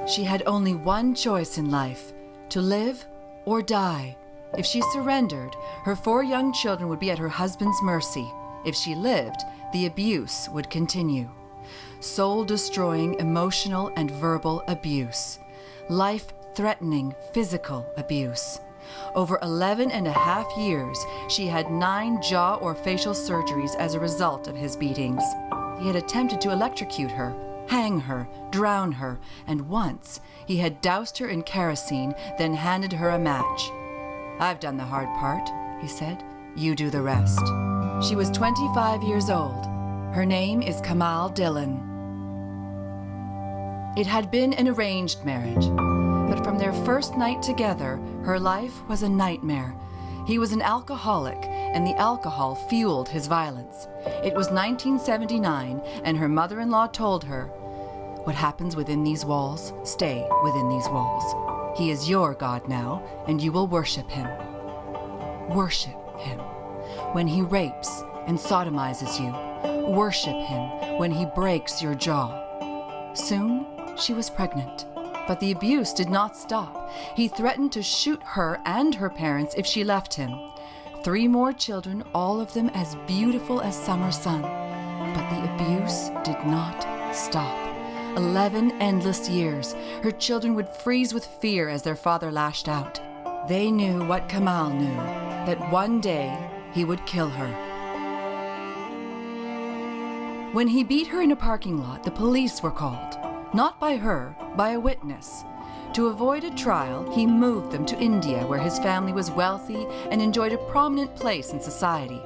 She had only one choice in life, to live or die. If she surrendered, her 4 young children would be at her husband's mercy. If she lived, the abuse would continue. Soul-destroying emotional and verbal abuse. Life-threatening physical abuse. Over 11 and a half years, she had 9 jaw or facial surgeries as a result of his beatings. He had attempted to electrocute her, hang her, drown her, and once he had doused her in kerosene, then handed her a match. "I've done the hard part," he said. "You do the rest." She was 25 years old. Her name is Kamal Dhillon. It had been an arranged marriage, but from their first night together, her life was a nightmare. He was an alcoholic, and the alcohol fueled his violence. It was 1979, and her mother-in-law told her, "What happens within these walls, stay within these walls. He is your God now, and you will worship him." Worship him. When he rapes and sodomizes you, worship him when he breaks your jaw. Soon, she was pregnant. But the abuse did not stop. He threatened to shoot her and her parents if she left him. 3 more children, all of them as beautiful as summer sun. But the abuse did not stop. 11 endless years. Her children would freeze with fear as their father lashed out. They knew what Kamal knew, that one day he would kill her. When he beat her in a parking lot, the police were called. Not by her, by a witness. To avoid a trial, he moved them to India, where his family was wealthy and enjoyed a prominent place in society.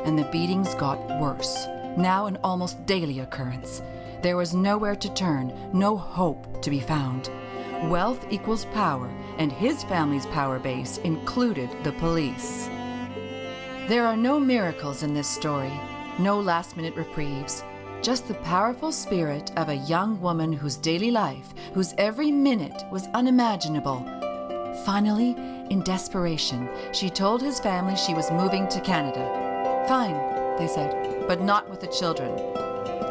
And the beatings got worse, now an almost daily occurrence. There was nowhere to turn, no hope to be found. Wealth equals power, and his family's power base included the police. There are no miracles in this story, no last-minute reprieves. Just the powerful spirit of a young woman whose daily life, whose every minute was unimaginable. Finally, in desperation, she told his family she was moving to Canada. "Fine," they said, "but not with the children."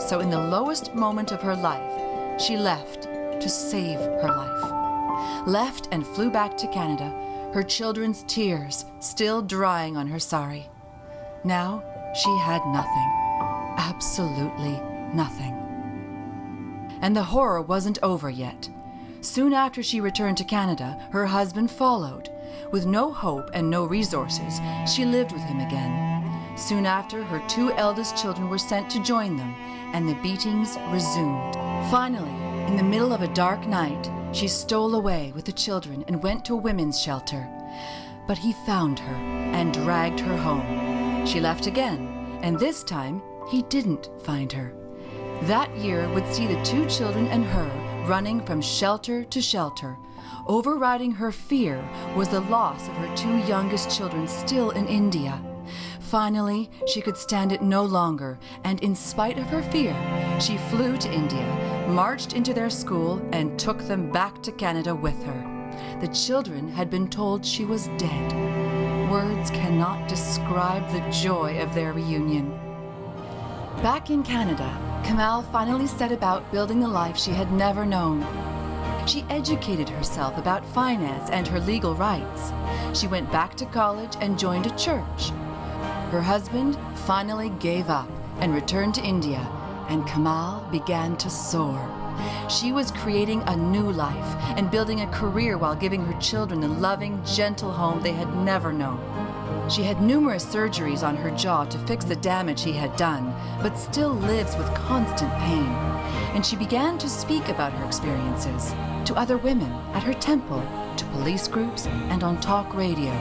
So in the lowest moment of her life, she left to save her life. Left and flew back to Canada, her children's tears still drying on her sari. Now she had nothing. Absolutely nothing. And the horror wasn't over yet. Soon after she returned to Canada, her husband followed. With no hope and no resources, she lived with him again. Soon after, her 2 eldest children were sent to join them, and the beatings resumed. Finally, in the middle of a dark night, she stole away with the children and went to a women's shelter. But he found her and dragged her home. She left again, and this time, he didn't find her. That year would see the 2 children and her running from shelter to shelter. Overriding her fear was the loss of her 2 youngest children still in India. Finally, she could stand it no longer, and in spite of her fear, she flew to India, marched into their school, and took them back to Canada with her. The children had been told she was dead. Words cannot describe the joy of their reunion. Back in Canada, Kamal finally set about building the life she had never known. She educated herself about finance and her legal rights. She went back to college and joined a church. Her husband finally gave up and returned to India, and Kamal began to soar. She was creating a new life and building a career while giving her children the loving, gentle home they had never known. She had numerous surgeries on her jaw to fix the damage he had done, but still lives with constant pain. And she began to speak about her experiences to other women at her temple, to police groups, and on talk radio.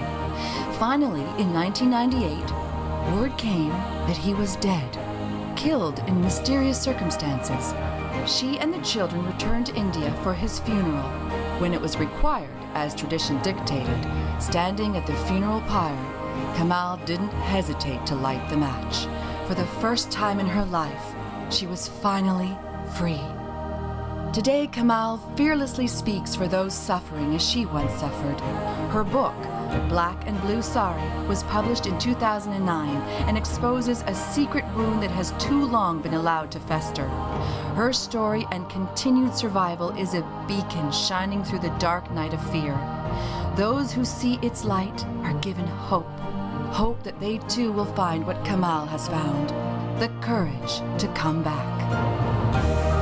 Finally, in 1998, word came that he was dead, killed in mysterious circumstances. She and the children returned to India for his funeral. When it was required, as tradition dictated, standing at the funeral pyre, Kamal didn't hesitate to light the match. For the first time in her life, she was finally free. Today, Kamal fearlessly speaks for those suffering as she once suffered. Her book, Black and Blue Sari was published in 2009 and exposes a secret wound that has too long been allowed to fester. Her story and continued survival is a beacon shining through the dark night of fear. Those who see its light are given hope. Hope that they too will find what Kamal has found, the courage to come back.